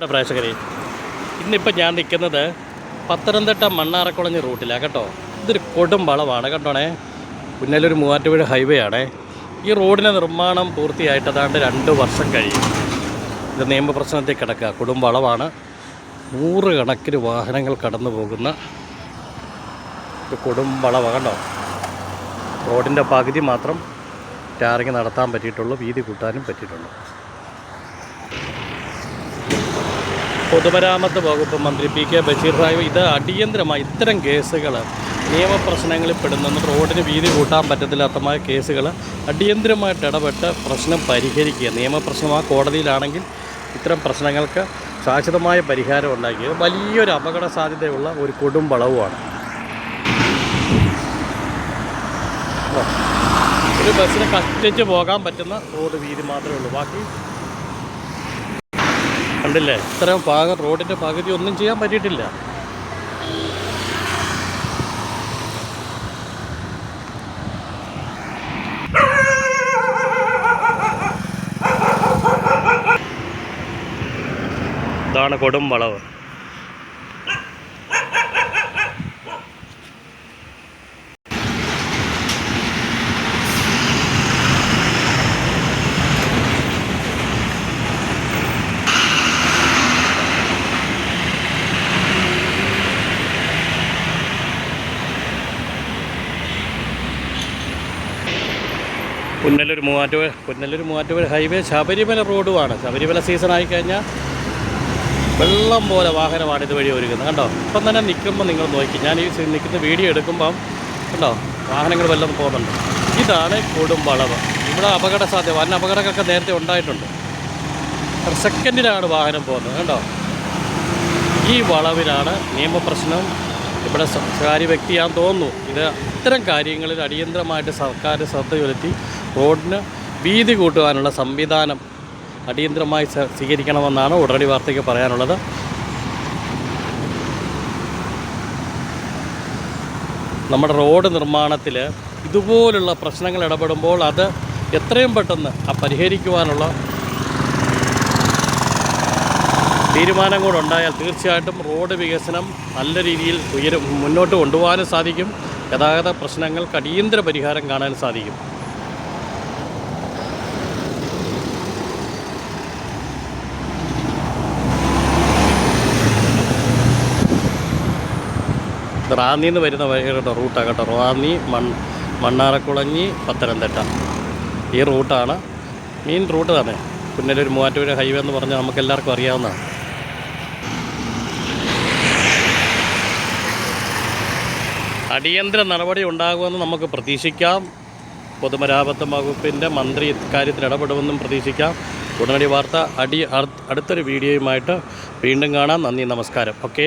പ്രിയപ്പെട്ട പ്രേക്ഷകരെ, ഇന്നിപ്പോൾ ഞാൻ നിൽക്കുന്നത് പത്തനംതിട്ട മണ്ണാറക്കുളഞ്ഞ് റൂട്ടിലാണ് കേട്ടോ. ഇതൊരു കൊടും വളവാണ് കേട്ടോണേ. പുന്നലൂർ മൂവാറ്റുപുഴ ഹൈവേ ആണേ. ഈ റോഡിൻ്റെ നിർമ്മാണം പൂർത്തിയായിട്ട് ഏതാണ്ട് 2 വർഷം കഴിയും. ഇത് നിയമപ്രശ്നത്തിൽ കിടക്കുക. കൊടും വളവാണ്. 100 കണക്കിന് വാഹനങ്ങൾ കടന്നു പോകുന്ന ഒരു കൊടും വളവാണ് കേട്ടോ. റോഡിൻ്റെ പകുതി മാത്രം ടാറിങ് നടത്താൻ പറ്റിയിട്ടുള്ളൂ, വീതി കൂട്ടാനും പറ്റിയിട്ടുള്ളൂ. പൊതുമരാമത്ത് വകുപ്പ് മന്ത്രി പി കെ ബഷീർ സാഹിബ് ഇത് അടിയന്തരമായി ഇത്തരം കേസുകൾ നിയമപ്രശ്നങ്ങളിൽ പെടുന്ന റോഡിന് വീതി കൂട്ടാൻ പറ്റത്തില്ലാത്തമായ കേസുകൾ അടിയന്തരമായിട്ട് ഇടപെട്ട് പ്രശ്നം പരിഹരിക്കുക. നിയമപ്രശ്നം ആ കോടതിയിലാണെങ്കിൽ ഇത്തരം പ്രശ്നങ്ങൾക്ക് ശാശ്വതമായ പരിഹാരം ഉണ്ടാക്കിയത് വലിയൊരു അപകട സാധ്യതയുള്ള ഒരു കൊടും വളവുമാണ്. ഒരു ബസ്സിന് കഷ്ടിച്ച് പോകാൻ പറ്റുന്ന റോഡ് വീതി മാത്രമേ ഉള്ളൂ. ബാക്കി കണ്ടില്ലേ, ഇത്രയും ഭാഗം റോഡിൻ്റെ പകുതി ഒന്നും ചെയ്യാൻ പറ്റിയിട്ടില്ല. ഇതാണ് കൊടും വളവ്. പുന്നലൂർ മൂവാറ്റുപുഴ ഹൈവേ ശബരിമല റോഡുമാണ്. ശബരിമല സീസണായി കഴിഞ്ഞാൽ വെള്ളം പോലെ വാഹനമാണ് ഇതുവഴി ഒരുക്കുന്നത് കണ്ടോ. ഇപ്പം തന്നെ നിൽക്കുമ്പോൾ നിങ്ങൾ നോക്കി, ഞാൻ ഈ നിൽക്കുന്ന വീഡിയോ എടുക്കുമ്പം കണ്ടോ വാഹനങ്ങൾ വല്ലതും പോകുന്നുണ്ട്. ഇതാണ് കൊടും വളവ്. ഇവിടെ അപകട സാധ്യത, വൻ അപകടങ്ങളൊക്കെ നേരത്തെ ഉണ്ടായിട്ടുണ്ട്. സെക്കൻഡിലാണ് വാഹനം പോകുന്നത് കണ്ടോ. ഈ വളവിലാണ് നിയമപ്രശ്നം. ഇവിടെ സ്വകാര്യ വ്യക്തിയാണെന്ന് തോന്നുന്നു. ഇത് ഇത്തരം കാര്യങ്ങളിൽ അടിയന്തരമായിട്ട് സർക്കാർ ശ്രദ്ധ ചെലുത്തി റോഡിന് വീതി കൂട്ടുവാനുള്ള സംവിധാനം അടിയന്തരമായി സ്വീകരിക്കണമെന്നാണ് ഉടനടി വാർത്തയ്ക്ക് പറയാനുള്ളത്. നമ്മുടെ റോഡ് നിർമ്മാണത്തിൽ ഇതുപോലുള്ള പ്രശ്നങ്ങൾ ഇടപെടുമ്പോൾ അത് എത്രയും പെട്ടെന്ന് പരിഹരിക്കുവാനുള്ള തീരുമാനം കൂടെ ഉണ്ടായാൽ തീർച്ചയായിട്ടും റോഡ് വികസനം നല്ല രീതിയിൽ മുന്നോട്ട് കൊണ്ടുപോകാനും സാധിക്കും. ഗതാഗത പ്രശ്നങ്ങൾക്ക് അടിയന്തര പരിഹാരം കാണാൻ സാധിക്കും. റാന്നിന്ന് വരുന്ന കേട്ടോ റൂട്ടാണ് കേട്ടോ. റാന്നി മണ്ണാറക്കുളഞ്ഞി പത്തനംതിട്ട ഈ റൂട്ടാണ് മെയിൻ റൂട്ട് തന്നെ. പുന്നലൂർ മൂവാറ്റുപുഴ ഹൈവേ എന്ന് പറഞ്ഞാൽ നമുക്കെല്ലാവർക്കും അറിയാവുന്നതാണ്. അടിയന്തര നടപടി ഉണ്ടാകുമെന്ന് നമുക്ക് പ്രതീക്ഷിക്കാം. പൊതുമരാമത്ത് വകുപ്പിൻ്റെ മന്ത്രി ഇക്കാര്യത്തിൽ ഇടപെടുമെന്നും പ്രതീക്ഷിക്കാം. ഉടനടി വാർത്ത അടുത്തൊരു വീഡിയോയുമായിട്ട് വീണ്ടും കാണാം. നന്ദി, നമസ്കാരം. ഓക്കെ.